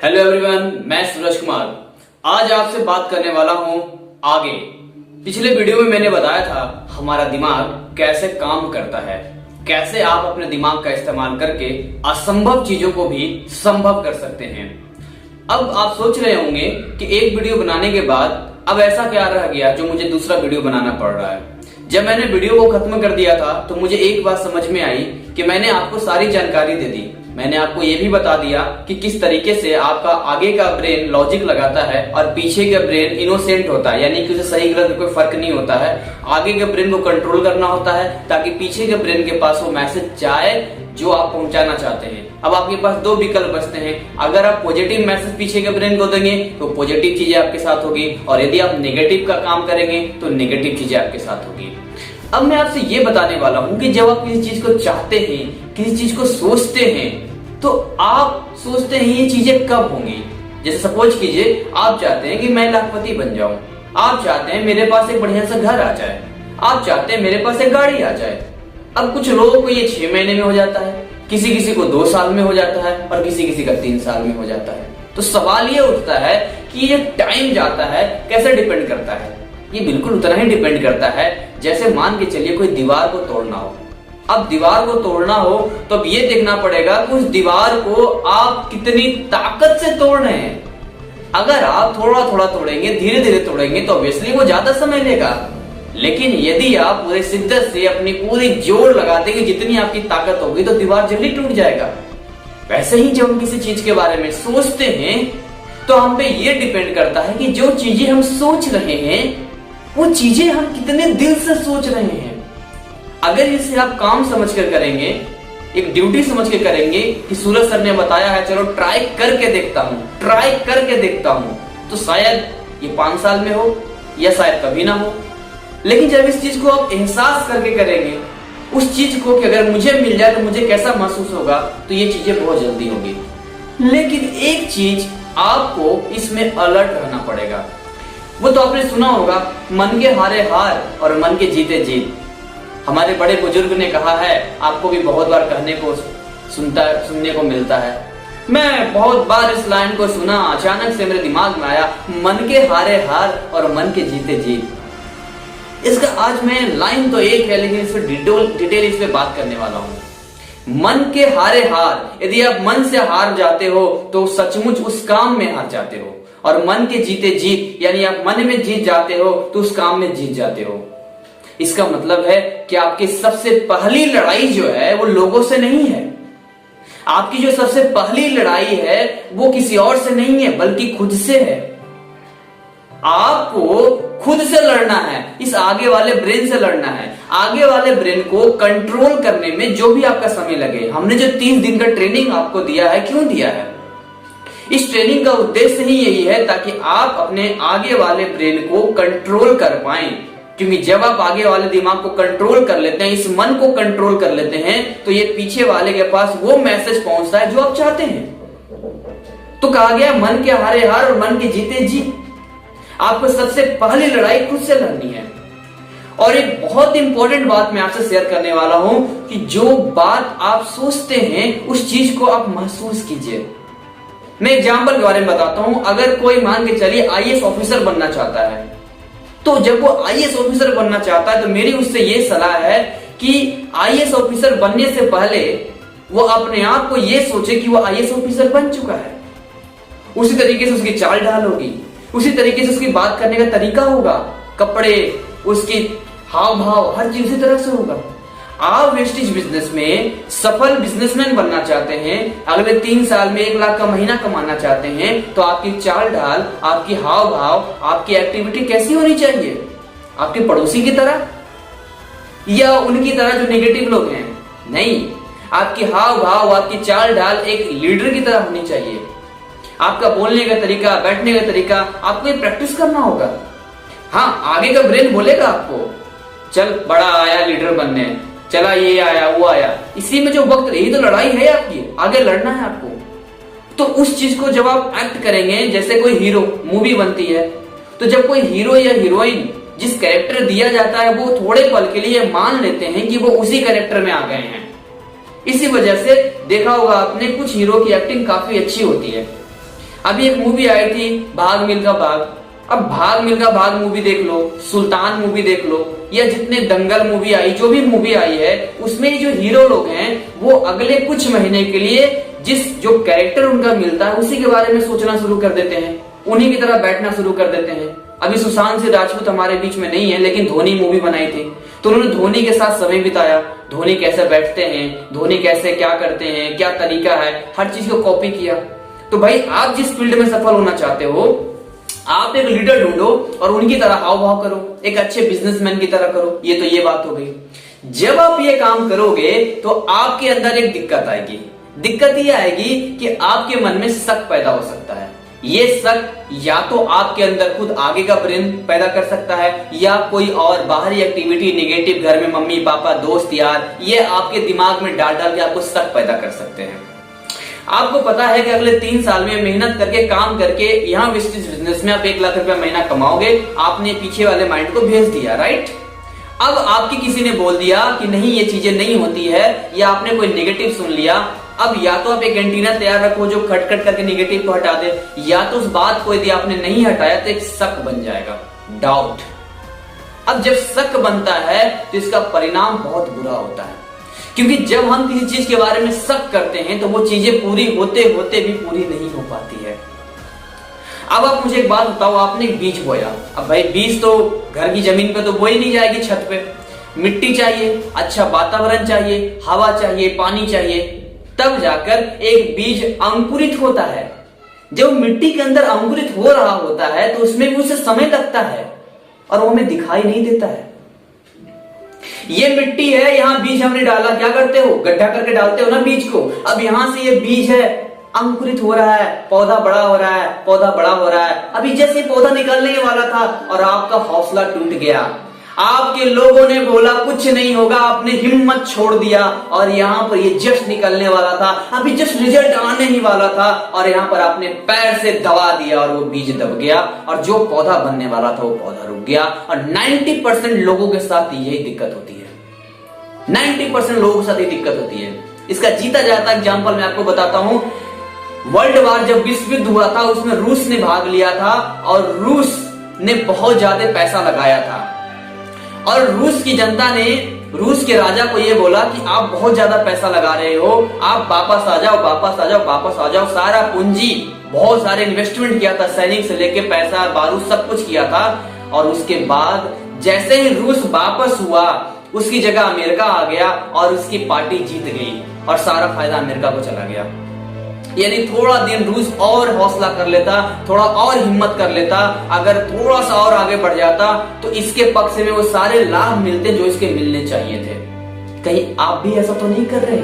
Hello everyone, मैं सूरज कुमार आज आपसे बात करने वाला हूं आगे। पिछले वीडियो में मैंने बताया था हमारा दिमाग कैसे काम करता है, कैसे आप अपने दिमाग का इस्तेमाल करके असंभव चीजों को भी संभव कर सकते हैं। अब आप सोच रहे होंगे कि एक वीडियो बनाने के बाद अब ऐसा क्या रह गया जो मुझे दूसरा वीडियो बनाना पड़ रहा है। जब मैंने वीडियो को खत्म कर दिया था तो मुझे एक बात समझ में आई कि मैंने आपको सारी जानकारी दे दी। मैंने आपको ये भी बता दिया कि किस तरीके से आपका आगे का ब्रेन लॉजिक लगाता है और पीछे का ब्रेन इनोसेंट होता है, यानी कि उसे सही गलत कोई फर्क नहीं होता है। आगे के ब्रेन को कंट्रोल करना होता है ताकि पीछे के ब्रेन के पास वो मैसेज जाए जो आप पहुंचाना चाहते हैं। अब आपके पास दो विकल्प बचते हैं। अगर आप पॉजिटिव मैसेज पीछे के ब्रेन को देंगे तो पॉजिटिव चीजें आपके साथ होगी, और यदि आप नेगेटिव का काम करेंगे तो नेगेटिव चीजें आपके साथ होगी। अब मैं आपसे ये बताने वाला हूं कि जब आप किसी चीज को चाहते हैं, किसी चीज को सोचते हैं, तो आप सोचते हैं ये चीजें कब होंगी। जैसे सपोज कीजिए आप चाहते हैं कि मैं लाखपति बन जाऊं, आप चाहते हैं मेरे पास एक बढ़िया सा घर आ जाए, आप चाहते हैं मेरे पास एक गाड़ी आ जाए। अब कुछ लोगों को ये 6 महीने में हो जाता है, किसी किसी को 2 साल में हो जाता है और किसी किसी का 3 साल में हो जाता है। तो सवाल ये उठता है कि ये टाइम जाता है कैसे डिपेंड करता है। ये बिल्कुल उतना ही डिपेंड करता है जैसे मान के चलिए कोई दीवार को तोड़ना हो। अब दीवार को तोड़ना हो तो अब ये देखना पड़ेगा कि उस दीवार को आप कितनी ताकत से तोड़ रहे हैं। अगर आप थोड़ा थोड़ा तोड़ेंगे, धीरे धीरे तोड़ेंगे तो ऑब्वियसली वो ज्यादा समय लेगा। लेकिन यदि आप पूरे शिद्दत से अपनी पूरी जोर लगा देंगे, जितनी आपकी ताकत होगी, तो दीवार जल्दी टूट जाएगा। वैसे ही जब हम किसी चीज के बारे में सोचते हैं तो हम पे ये डिपेंड करता है कि जो चीजें हम सोच रहे हैं वो चीजें हम कितने दिल से सोच रहे हैं। अगर इसे आप काम समझ कर करेंगे, एक ड्यूटी समझ के करेंगे कि सूरज सर ने बताया है चलो ट्राई करके देखता हूं, तो शायद ये 5 साल में हो या शायद कभी ना हो। लेकिन जब इस चीज को आप एहसास करके करेंगे, उस चीज को कि अगर मुझे मिल जाए तो मुझे कैसा महसूस होगा, तो ये चीजें बहुत जल्दी होगी। लेकिन एक चीज आपको इसमें अलर्ट रहना पड़ेगा। वो तो आपने सुना होगा, मन के हारे हार और मन के जीते जीत। हमारे बड़े बुजुर्ग ने कहा है, आपको भी बहुत बार कहने को सुनने को मिलता है। मैं बहुत बार इस लाइन को सुना, अचानक से मेरे दिमाग में आया, मन के हारे हार और मन के जीते जीत। इसका आज मैं लाइन तो एक है लेकिन इस पे डिटेल इस पे बात करने वाला हूं। मन के हारे हार, यदि आप मन से हार जाते हो तो सचमुच उस काम में हार जाते हो, और मन के जीते जीत यानी आप मन में जीत जाते हो तो उस काम में जीत जाते हो। इसका मतलब है कि आपकी सबसे पहली लड़ाई जो है वो लोगों से नहीं है। आपकी जो सबसे पहली लड़ाई है वो किसी और से नहीं है बल्कि खुद से है। आपको खुद से लड़ना है, इस आगे वाले ब्रेन से लड़ना है। आगे वाले ब्रेन को कंट्रोल करने में जो भी आपका समय लगे। हमने जो 30 दिन का ट्रेनिंग आपको दिया है, क्यों दिया है? इस ट्रेनिंग का उद्देश्य ही यही है ताकि आप अपने आगे वाले ब्रेन को कंट्रोल कर पाएं। क्योंकि जब आप आगे वाले दिमाग को कंट्रोल कर लेते हैं, इस मन को कंट्रोल कर लेते हैं, तो ये पीछे वाले के पास वो मैसेज पहुंचता है जो आप चाहते हैं। तो कहा गया मन के हारे हार और मन के जीते जीत। आपको सबसे पहली लड़ाई खुद से लड़नी है। और एक बहुत इंपॉर्टेंट बात मैं आपसे शेयर करने वाला हूं कि जो बात आप सोचते हैं उस चीज को आप महसूस कीजिए। मैं एग्जाम्पल के बारे में बताता हूं। अगर कोई मान के चलिए आईएएस ऑफिसर बनना चाहता है, तो जब वो आईएएस ऑफिसर बनना चाहता है तो मेरी उससे ये सलाह है कि आईएएस ऑफिसर बनने से पहले वो अपने आप को ये सोचे कि वो आईएएस ऑफिसर बन चुका है। उसी तरीके से उसकी चाल ढाल होगी, उसी तरीके से उसकी बात करने का तरीका होगा, कपड़े, उसकी हाव भाव, हर चीज उसी तरह से होगा। आप वेस्टेज बिजनेस में सफल बिजनेसमैन बनना चाहते हैं, अगले 3 साल में 1 लाख का महीना कमाना चाहते हैं, तो आपकी चाल ढाल, आपकी हाव भाव, आपकी एक्टिविटी कैसी होनी चाहिए? आपके पड़ोसी की तरह या उनकी तरह जो नेगेटिव लोग हैं? नहीं, आपकी हाव भाव, आपकी चाल ढाल एक लीडर की तरह होनी चाहिए। आपका बोलने का तरीका, बैठने का तरीका आपको ये प्रैक्टिस करना होगा। हाँ, आगे का ब्रेन बोलेगा आपको, चल बड़ा आया लीडर बनने, चला ये आया वो आया। इसी में जो वक्त रही तो लड़ाई है आपकी, आगे लड़ना है आपको। तो उस चीज को जब आप एक्ट करेंगे, जैसे कोई हीरो मूवी बनती है, तो जब कोई हीरो या हीरोइन जिस कैरेक्टर दिया जाता है वो थोड़े पल के लिए मान लेते हैं कि वो उसी कैरेक्टर में आ गए हैं। इसी वजह से देखा होगा आपने, कुछ हीरो की एक्टिंग काफी अच्छी होती है। अभी एक मूवी आई थी भाग मिल्खा भाग। अब भाग मिल्खा भाग मूवी देख लो, सुल्तान मूवी देख लो, या जितने दंगल मूवी आई, जो भी मूवी आई है, उसमें जो हीरो लोग हैं वो अगले कुछ महीने के लिए जो कैरेक्टर उनका मिलता है उसी के बारे में सोचना शुरू कर देते हैं, उन्हीं की तरह बैठना शुरू कर देते हैं। अभी सुशांत सिंह राजपूत हमारे बीच में नहीं है, लेकिन धोनी मूवी बनाई थी तो उन्होंने धोनी के साथ समय बिताया, धोनी कैसे बैठते हैं, धोनी कैसे क्या करते हैं, क्या तरीका है, हर चीज को कॉपी किया। तो भाई आप जिस फील्ड में सफल होना चाहते हो, आप एक लीडर ढूंढो और उनकी तरह हाव भाव करो, एक अच्छे बिजनेसमैन की तरह करो। ये तो ये बात हो गई। जब आप ये काम करोगे तो आपके अंदर एक दिक्कत आएगी। दिक्कत ये आएगी कि आपके मन में शक पैदा हो सकता है। ये शक या तो आपके अंदर खुद आगे का ब्रेन पैदा कर सकता है, या कोई और बाहरी एक्टिविटी नेगेटिव, घर में मम्मी पापा दोस्त यार, ये आपके दिमाग में डाल डाल के आपको शक पैदा कर सकते हैं। आपको पता है कि अगले 3 साल में मेहनत करके काम करके यहाँ बिजनेस में आप 1 लाख रुपया महीना कमाओगे, आपने पीछे वाले माइंड को भेज दिया, राइट। अब आपकी किसी ने बोल दिया कि नहीं ये चीजें नहीं होती है, या आपने कोई नेगेटिव सुन लिया। अब या तो आप एक एंटीना तैयार रखो जो खटखट करके नेगेटिव को हटा दे, या तो उस बात को यदि आपने नहीं हटाया तो एक शक बन जाएगा, डाउट। अब जब शक बनता है तो इसका परिणाम बहुत बुरा होता है, क्योंकि जब हम किसी चीज के बारे में शक करते हैं तो वो चीजें पूरी होते होते भी पूरी नहीं हो पाती है। अब आप मुझे एक बात बताओ, आपने एक बीज बोया। अब भाई बीज तो घर की जमीन पे तो बोई नहीं जाएगी, छत पे मिट्टी चाहिए, अच्छा वातावरण चाहिए, हवा चाहिए, पानी चाहिए, तब जाकर एक बीज अंकुरित होता है। जब मिट्टी के अंदर अंकुरित हो रहा होता है तो उसमें भी उसे समय लगता है और वो हमें दिखाई नहीं देता है। ये मिट्टी है, यहाँ बीज हमने डाला, क्या करते हो, गड्ढा करके डालते हो ना बीज को। अब यहां से ये बीज है, अंकुरित हो रहा है, पौधा बड़ा हो रहा है, पौधा बड़ा हो रहा है। अभी जैसे पौधा निकलने वाला था और आपका हौसला टूट गया, आपके लोगों ने बोला कुछ नहीं होगा, आपने हिम्मत छोड़ दिया, और यहाँ पर ये जस्ट निकलने वाला था, अभी जस्ट रिजल्ट आने ही वाला था, और यहाँ पर आपने पैर से दबा दिया और वो बीज दब गया, और जो पौधा बनने वाला था वो पौधा रुक गया। और 90% लोगों के साथ यही दिक्कत होती है। 90% लोगों के साथ ये दिक्कत होती है। इसका जीता जाता एग्जाम्पल मैं आपको बताता हूं। वर्ल्ड वार जब विश्व युद्ध हुआ था उसमें रूस ने भाग लिया था, और रूस ने बहुत ज्यादा पैसा लगाया था, और रूस की जनता ने रूस के राजा को यह बोला कि आप बहुत ज्यादा पैसा लगा रहे हो, आप वापस आ जाओ, वापस आ जाओ, वापस आ जाओ। सारा पूंजी, बहुत सारे इन्वेस्टमेंट किया था, सैनिक से लेके पैसा बारूद सब कुछ किया था। और उसके बाद जैसे ही रूस वापस हुआ, उसकी जगह अमेरिका आ गया और उसकी पार्टी जीत गई, और सारा फायदा अमेरिका को चला गया। यानी थोड़ा दिन रूस और हौसला कर लेता, थोड़ा और हिम्मत कर लेता, अगर थोड़ा सा और आगे बढ़ जाता तो इसके पक्ष में वो सारे लाभ मिलते जो इसके मिलने चाहिए थे। कहीं आप भी ऐसा तो नहीं कर रहे?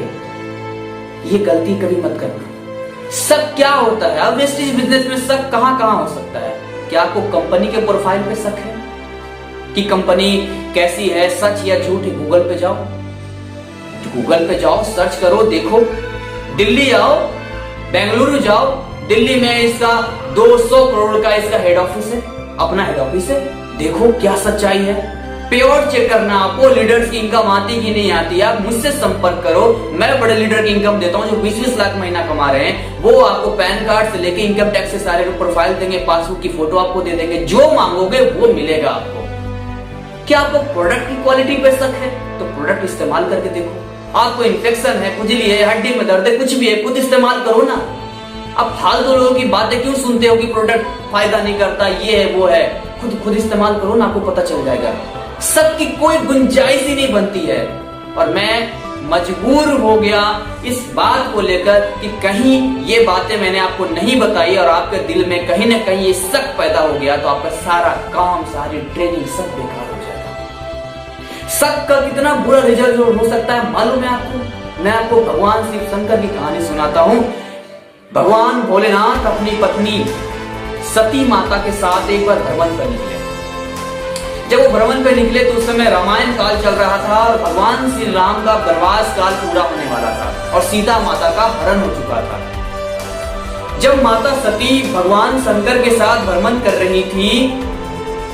ये गलती कभी मत करना। शक क्या होता है? अब वेस्टेज बिजनेस में शक कहां कहां हो सकता है? क्या आपको कंपनी के प्रोफाइल पे शक है कि कंपनी कैसी है, सच या झूठ? गूगल पे जाओ, गूगल पे जाओ, सर्च करो, देखो। दिल्ली आओ, बेंगलुरु जाओ, दिल्ली में इसका 200 करोड़ का इसका हेड ऑफिस है, अपना हेड ऑफिस है, देखो क्या सच्चाई है। पेआउट चेक करना, आपको लीडर्स की इनकम आती कि नहीं आती, आप मुझसे संपर्क करो। मैं बड़े लीडर की इनकम देता हूं जो 20-20 लाख महीना कमा रहे हैं, वो आपको पैन कार्ड से लेके इनकम टैक्स से सारे प्रोफाइल देंगे, पासबुक की फोटो आपको दे देंगे, जो मांगोगे वो मिलेगा आपको। क्या आपको प्रोडक्ट की क्वालिटी पे शक है? तो प्रोडक्ट इस्तेमाल करके देखो। आपको इन्फेक्शन है, खुजली है, हड्डी में दर्द है, कुछ भी है, खुद इस्तेमाल करो ना। अब फालतू लोगों की बातें क्यों सुनते हो कि प्रोडक्ट फायदा नहीं करता, ये है वो है? खुद इस्तेमाल करो ना, आपको पता चल जाएगा। शक की कोई गुंजाइश ही नहीं बनती है। और मैं मजबूर हो गया इस बात को लेकर कि कहीं ये बातें मैंने आपको नहीं बताई और आपके दिल में कहीं ना कहीं ये शक पैदा हो गया, तो आपका सारा काम, सारी ट्रेनिंग सब बेकार हो जाएगा। शक का कितना बुरा रिजल्ट हो सकता है मालूम है आपको? मैं आपको भगवान शिव शंकर की कहानी सुनाता हूं। भगवान भोलेनाथ अपनी पत्नी सती माता के साथ एक बार भ्रमण पर निकले। जब वो भ्रमण पे निकले तो उस समय रामायण काल चल रहा था और भगवान श्री राम का वनवास काल पूरा होने वाला था और सीता माता का हरण हो चुका था। जब माता सती भगवान शंकर के साथ भ्रमण कर रही थी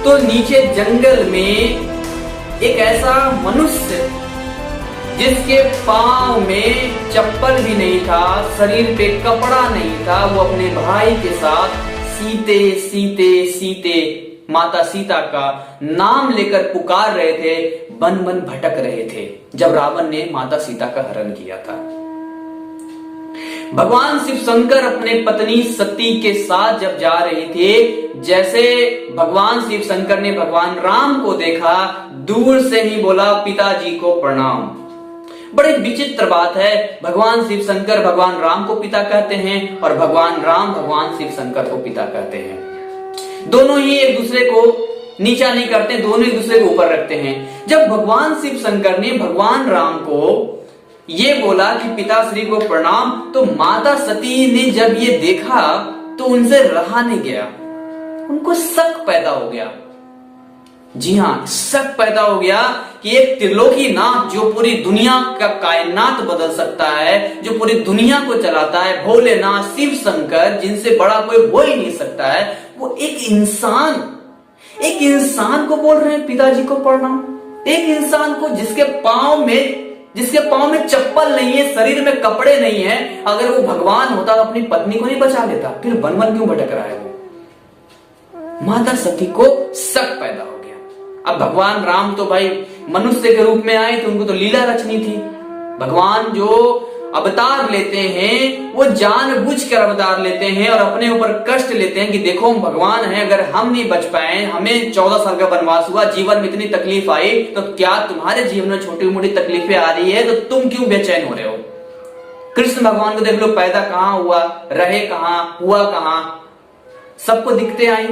तो नीचे जंगल में एक ऐसा मनुष्य जिसके पांव में चप्पल भी नहीं था, शरीर पे कपड़ा नहीं था, वो अपने भाई के साथ सीते सीते सीते माता सीता का नाम लेकर पुकार रहे थे, वन वन भटक रहे थे जब रावण ने माता सीता का हरण किया था। भगवान शिव शंकर अपने पत्नी सती के साथ जब जा रहे थे, जैसे भगवान शिव शंकर ने भगवान राम को देखा, दूर से ही बोला पिताजी को प्रणाम। बड़ी विचित्र बात है, भगवान शिव शंकर भगवान राम को पिता कहते हैं और भगवान राम भगवान शिव शंकर को पिता कहते हैं। दोनों ही एक दूसरे को नीचा नहीं करते, दोनों एक दूसरे को ऊपर रखते हैं। जब भगवान शिव शंकर ने भगवान राम को ये बोला कि पिताश्री को प्रणाम, तो माता सती ने जब ये देखा तो उनसे रहा नहीं गया, उनको शक पैदा हो गया। जी हां, शक पैदा हो गया कि एक त्रिलोकी नाथ जो पूरी दुनिया का कायनात बदल सकता है, जो पूरी दुनिया को चलाता है, भोलेनाथ शिव शंकर, जिनसे बड़ा कोई हो ही नहीं सकता है, वो एक इंसान को बोल रहे हैं पिताजी को प्रणाम। एक इंसान को जिसके पांव में चप्पल नहीं है, शरीर में कपड़े नहीं है। अगर वो भगवान होता तो अपनी पत्नी को नहीं बचा लेता, फिर वन वन क्यों भटक रहा है वो। माता सती को शक पैदा हो गया। अब भगवान राम तो भाई मनुष्य के रूप में आए, तो उनको तो लीला रचनी थी। भगवान जो अवतार लेते हैं वो जानबूझकर अवतार लेते हैं और अपने ऊपर कष्ट लेते हैं कि देखो हम भगवान हैं, अगर हम नहीं बच पाए, हमें 14 साल का वनवास हुआ, जीवन में इतनी तकलीफ आई, तो क्या तुम्हारे जीवन में छोटी मोटी तकलीफें आ रही है तो तुम क्यों बेचैन हो रहे हो। कृष्ण भगवान को देख लो, पैदा कहां हुआ, रहे कहां, हुआ कहां, सबको दिखते आई।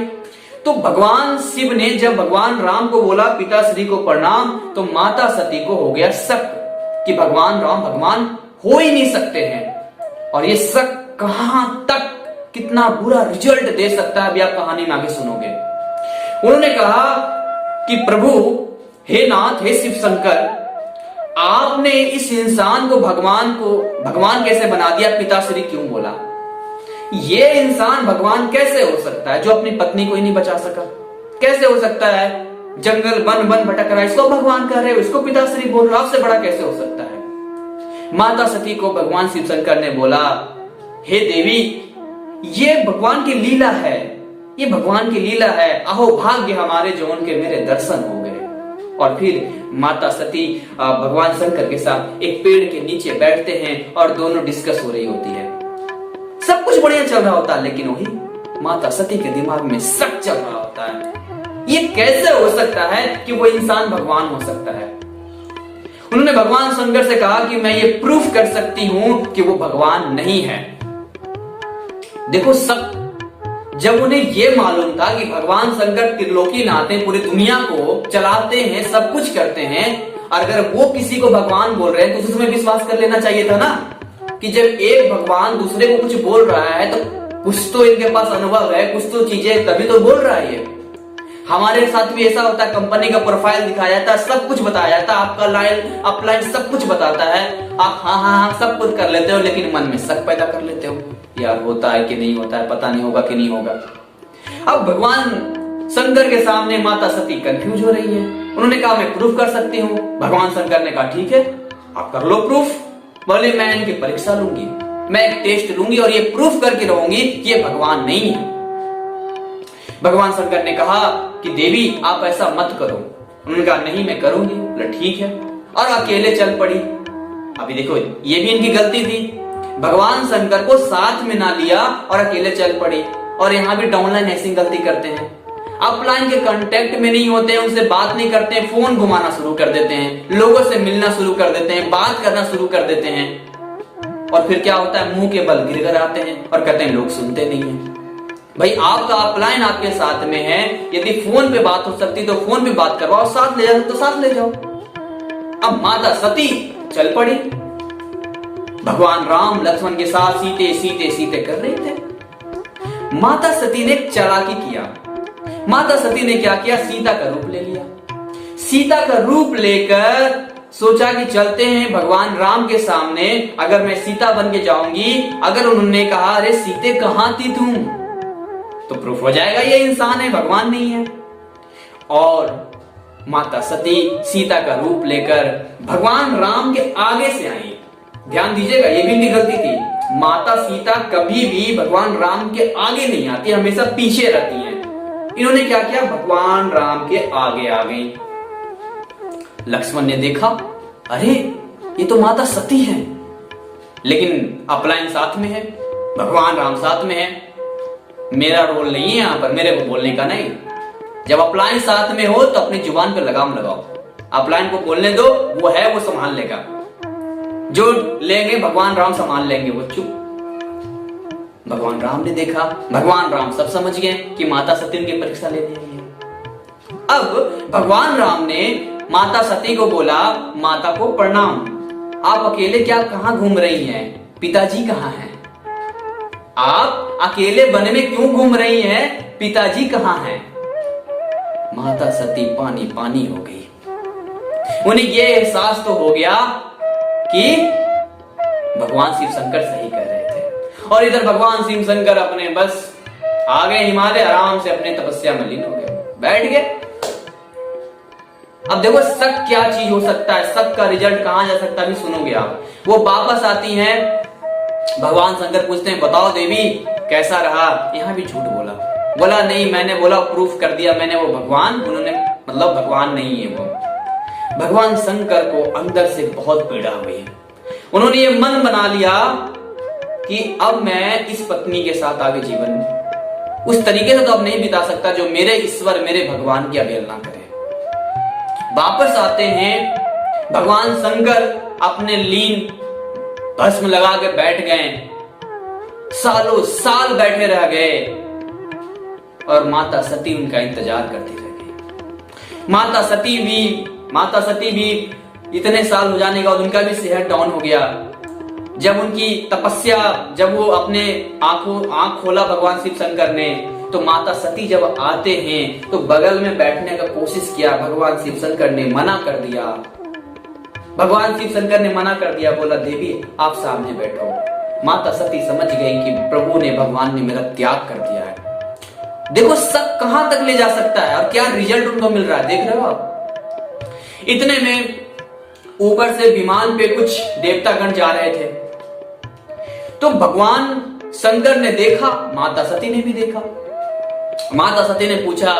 तो भगवान शिव ने जब भगवान राम को बोला पिताश्री को प्रणाम, तो माता सती को हो गया शक कि भगवान राम भगवान हो ही नहीं सकते हैं। और ये शक कहां तक कितना बुरा रिजल्ट दे सकता है, अभी आप कहानी में आगे सुनोगे। उन्होंने कहा कि प्रभु, हे नाथ, हे शिव शंकर, आपने इस इंसान को भगवान कैसे बना दिया, पिताश्री क्यों बोला। ये इंसान भगवान कैसे हो सकता है जो अपनी पत्नी को ही नहीं बचा सका। कैसे हो सकता है, जंगल वन वन भटक रहा है, इसको भगवान कह रहे हो, इसको पिताश्री बोल रहे हो, आपसे बड़ा कैसे हो सकता है। माता सती को भगवान शिव शंकर ने बोला, हे देवी, ये भगवान की लीला है, ये भगवान की लीला है, अहो भाग्य हमारे जो उनके मेरे दर्शन हो गए। और फिर माता सती भगवान शंकर के साथ एक पेड़ के नीचे बैठते हैं और दोनों डिस्कस हो रही होती है। सब कुछ बढ़िया चल रहा होता है, लेकिन वही माता सती के दिमाग में शक चल रहा होता है। ये कैसे हो सकता है कि वो इंसान भगवान हो सकता है। उन्होंने भगवान शंकर से कहा कि मैं ये प्रूफ कर सकती हूं कि वो भगवान नहीं है। देखो, सब जब उन्हें ये मालूम था कि भगवान शंकर त्रिलोकी नाथ हैं, पूरी दुनिया को चलाते हैं, सब कुछ करते हैं, अगर वो किसी को भगवान बोल रहे हैं तो उसमें विश्वास कर लेना चाहिए था ना, कि जब एक भगवान दूसरे को कुछ बोल रहा है तो कुछ तो इनके पास अनुभव है, कुछ तो चीजें तभी तो बोल रहा है। हमारे साथ भी ऐसा होता है, कंपनी का प्रोफाइल दिखाया जाता है, सब कुछ बताया जाता है, आपका लाइन अपलाइन सब कुछ बताता है, आप हाँ सब कुछ कर लेते हो, लेकिन मन में शक पैदा कर लेते हो, यार होता है कि नहीं होता है, पता नहीं होगा कि नहीं होगा। अब भगवान शंकर के सामने माता सती कंफ्यूज हो रही है। उन्होंने कहा मैं प्रूफ कर सकती हूँ। भगवान शंकर ने कहा ठीक है, आप कर लो प्रूफ। बोले मैं इनकी परीक्षा लूंगी, मैं एक टेस्ट लूंगी और ये प्रूफ करके रहूंगी कि ये भगवान नहीं है। भगवान शंकर ने कहा कि देवी आप ऐसा मत करो। उन्होंने कहा नहीं मैं करूंगी। बोले ठीक है, और अकेले चल पड़ी। अभी देखो, ये भी इनकी गलती थी, भगवान शंकर को साथ में ना लिया और अकेले चल पड़ी। और यहाँ भी डाउनलाइन ऐसी गलती करते हैं, अपलाइन के कांटेक्ट में नहीं होते हैं, उनसे बात नहीं करते हैं, फोन घुमाना शुरू कर देते हैं, लोगों से मिलना शुरू कर देते हैं, बात करना शुरू कर देते हैं। और फिर क्या होता है, मुंह के बल गिर कर आते हैं और कहते हैं लोग सुनते नहीं है। भाई आपका अपलाइन आपके साथ में है, यदि फोन पे बात हो सकती तो फोन पे बात करवाओ, साथ ले जाओ तो साथ ले जाओ। अब माता सती चल पड़ी, भगवान राम लक्ष्मण के साथ सीते सीते सीते कर रहे थे। माता सती ने चालाकी किया। माता सती ने क्या किया, सीता का रूप ले लिया। सीता का रूप लेकर सोचा कि चलते हैं भगवान राम के सामने, अगर मैं सीता बन के जाऊंगी, अगर उन्होंने कहा अरे सीते कहां थी तुम, तो प्रूफ हो जाएगा ये इंसान है, भगवान नहीं है। और माता सती सीता का रूप लेकर भगवान राम के आगे से आई। ध्यान दीजिएगा, ये भी इनकी गलती थी। माता सीता कभी भी भगवान राम के आगे नहीं आती, हमेशा पीछे रहती हैं। इन्होंने क्या किया, भगवान राम के आगे आ गई। लक्ष्मण ने देखा, अरे ये तो माता सती है, लेकिन अपलाइन साथ में है, भगवान राम साथ में है। मेरा रोल नहीं है यहां पर, मेरे को बोलने का नहीं। जब अपलाइन साथ में हो तो अपनी जुबान पे लगाम लगाओ। अपलाइन को बोलने दो, वो है वो संभाल लेगा, जो लेंगे भगवान राम संभाल लेंगे, वो चुप। भगवान राम ने देखा, भगवान राम सब समझ गए कि माता सती उनकी परीक्षा लेने आई है। अब भगवान राम ने माता सती को बोला, माता को प्रणाम, आप अकेले क्या कहां घूम रही हैं, पिताजी कहां हैं? आप अकेले वन में क्यों घूम रही हैं, पिताजी कहां हैं? माता सती पानी पानी हो गई। उन्हें यह एहसास तो हो गया कि भगवान शिव शंकर सही कर रहे थे, और इधर भगवान शिव शंकर अपने बस आ गए हिमालय, आराम से अपने तपस्या में लीन हो गए, बैठ गए। अब देखो शक क्या चीज हो सकता है, शक का रिजल्ट कहां जा सकता है, अभी सुनोगे आप। वो वापस आती हैं, भगवान शंकर पूछते हैं, बताओ देवी कैसा रहा? यहां भी झूठ बोला नहीं, मैंने बोला प्रूफ कर दिया मैंने, वो भगवान, उन्होंने मतलब भगवान नहीं है वो। भगवान शंकर को अंदर से बहुत पीड़ा हुई। उन्होंने ये मन बना लिया कि अब मैं इस पत्नी के साथ आगे जीवन उस तरीके से तो अब नहीं बिता सकता जो मेरे ईश्वर, मेरे भगवान की अवहेलना करे। वापस आते हैं, भगवान शंकर अपने लीन भस्म लगा के बैठ गए, सालों साल बैठे रह गए, और माता सती उनका इंतजार करती रह गई। माता सती भी इतने साल हो जाने के बाद उनका भी सेहत डाउन हो गया। जब उनकी तपस्या, जब वो अपने आंख खोला भगवान शिव शंकर ने, तो माता सती जब आते हैं तो बगल में बैठने का कोशिश किया, भगवान शिव शंकर ने मना कर दिया। भगवान शिव शंकर ने मना कर दिया, बोला देवी आप सामने बैठो। माता सती समझ गई कि प्रभु ने, भगवान ने मेरा त्याग कर दिया है। देखो शक कहां तक ले जा सकता है और क्या रिजल्ट उनको मिल रहा है, देख रहे हो आप। इतने में ऊपर से विमान पे कुछ देवतागण जा रहे थे, तो भगवान शंकर ने देखा, माता सती ने भी देखा। माता सती ने पूछा,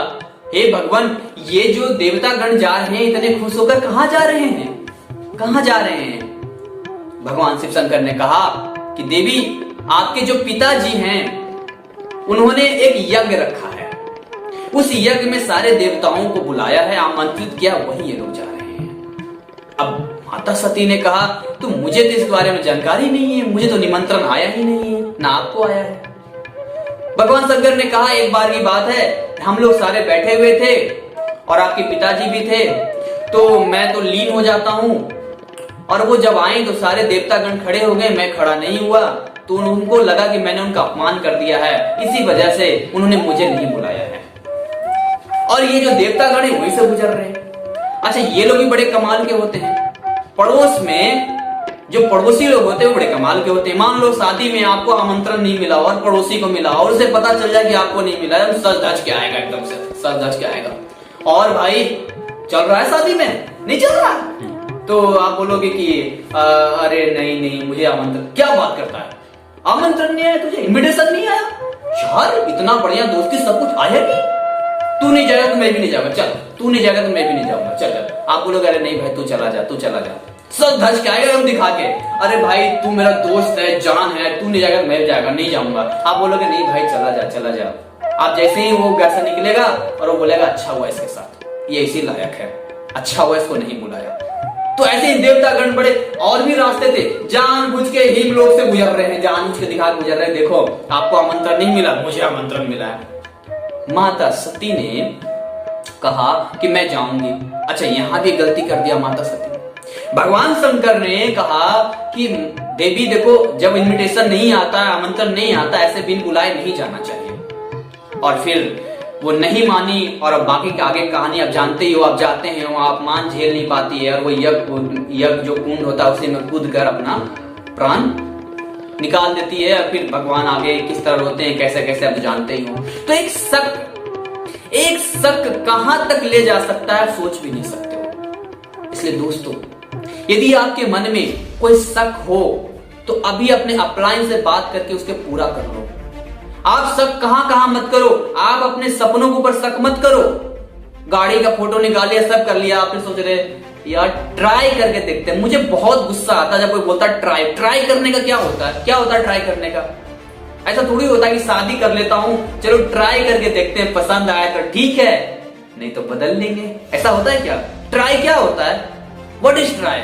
हे भगवान ये जो देवतागण जा रहे हैं इतने खुश होकर कहां जा रहे हैं, कहां जा रहे हैं? भगवान शिव शंकर ने कहा कि देवी आपके जो पिताजी हैं उन्होंने एक यज्ञ रखा है, उस यज्ञ में सारे देवताओं को बुलाया है, आमंत्रित किया, वही ये लोग जा रहे हैं। अब माता सती ने कहा तो मुझे तो इस बारे में जानकारी नहीं है, मुझे तो निमंत्रण आया ही नहीं है, ना आपको आया है। भगवान शंकर ने कहा एक बार की बात है, हम लोग सारे बैठे हुए थे और आपके पिताजी भी थे, तो मैं तो लीन हो जाता हूं, और वो जब आए तो सारे देवतागण खड़े हो गए, मैं खड़ा नहीं हुआ, तो उनको लगा कि मैंने उनका अपमान कर दिया है, इसी वजह से उन्होंने मुझे नहीं बुलाया है। और ये जो देवतागण है वही से गुजर रहे हैं। अच्छा ये लोग भी बड़े कमाल के होते हैं, पड़ोस में जो पड़ोसी लोग होते हैं वो बड़े कमाल के होते हैं। मान लो शादी में आपको आमंत्रण नहीं मिला और पड़ोसी को मिला, और उसे पता चल जाए कि आपको नहीं मिला है, सर धज के आएगा, एकदम से सर धज के आएगा। और भाई चल रहा है शादी में, नहीं चल रहा, तो आप बोलोगे कि अरे नहीं मुझे आमंत्रण, क्या बात करता है, आमंत्रण नहीं आया तुझे, इनविटेशन नहीं आया, यार इतना बढ़िया दोस्ती सब कुछ आया नहीं, तू नहीं जाएगा तो मैं भी नहीं जाऊंगा, चल तू नहीं जाएगा तो मैं भी नहीं जाऊंगा, चल। आप बोलोगे अरे नहीं भाई तू चला जा, सब धज के आएगा हम दिखा के, अरे भाई तू मेरा दोस्त है, जान है, तू नहीं जाएगा तो मैं जाएगा, नहीं जाऊंगा। आप बोलोगे नहीं भाई चला जा। आप जैसे ही वो घर से निकलेगा और वो बोलेगा अच्छा हुआ इसके साथ, ये इसी लायक है, अच्छा हुआ इसको नहीं बुलाया। तो ऐसे ही देवतागण बड़े और भी रास्ते थे, जानबूझ के हिम लोग से गुजर रहे हैं, जानबूझ के दिखा गुजर रहे हैं, देखो आपको आमंत्रण नहीं मिला, मुझे आमंत्रण मिला है। माता सती ने कहा कि मैं जाऊंगी। अच्छा यहां भी गलती कर दिया माता सती। भगवान शंकर ने कहा कि देवी देखो जब इनविटेशन नहीं आता, आमंत्रण नहीं आता, ऐसे बिन बुलाए नहीं जाना चाहिए। और फिर वो नहीं मानी, और अब बाकी के आगे कहानी आप जानते ही हो, आप जाते हैं वहां अपमान झेल नहीं पाती है, और वो यज्ञ जो कुंड होता है उसी में कूद कर अपना प्राण निकाल देती है। फिर भगवान आगे किस तरह होते हैं, कैसे कैसे आप जानते ही हो। तो एक शक, एक शक कहां तक ले जा सकता है सोच भी नहीं सकते हो। इसलिए दोस्तों, यदि आपके मन में कोई शक हो तो अभी अपने अपलाइन से बात करके उसके पूरा कर लो। आप शक कहां कहां मत करो, आप अपने सपनों के ऊपर शक मत करो। गाड़ी का फोटो निकाल लिया, सब कर लिया, आपने सोच रहे यार ट्राई करके देखते हैं। मुझे बहुत गुस्सा आता है जब कोई बोलता है ट्राई करने का क्या होता है? क्या होता है ट्राई करने का? ऐसा थोड़ी होता है कि शादी कर लेता हूं, चलो ट्राई करके देखते हैं, पसंद आया तो ठीक है, नहीं तो बदल लेंगे। ऐसा होता है क्या? ट्राई क्या होता है? What is try?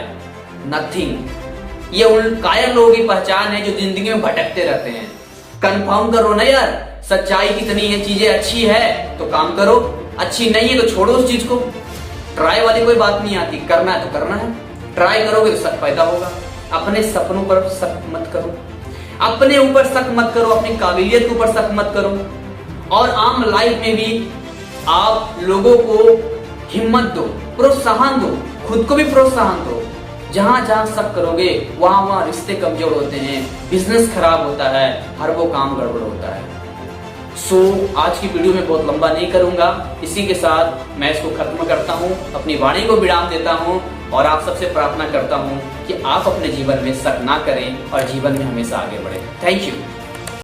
नथिंग। ये उन कायर लोगों की पहचान है जो जिंदगी में भटकते रहते हैं। कंफर्म करो ना यार, सच्चाई कितनी है, चीजें अच्छी है तो काम करो, अच्छी नहीं है तो छोड़ो उस चीज को। ट्राई वाली कोई बात नहीं आती, करना है तो करना है। ट्राई करोगे तो शक पैदा होगा। अपने सपनों पर शक मत करो, अपने ऊपर शक मत करो, अपनी काबिलियत के ऊपर शक मत करो। और आम लाइफ में भी आप लोगों को हिम्मत दो, प्रोत्साहन दो, खुद को भी प्रोत्साहन दो। जहां जहां शक करोगे वहां वहां रिश्ते कमजोर होते हैं, बिजनेस खराब होता है, हर वो काम गड़बड़ होता है। आज की वीडियो में बहुत लंबा नहीं करूंगा, इसी के साथ मैं इसको खत्म करता हूं, अपनी वाणी को विराम देता हूं और आप सबसे प्रार्थना करता हूं कि आप अपने जीवन में शक ना करें और जीवन में हमेशा आगे बढ़ें। Thank you.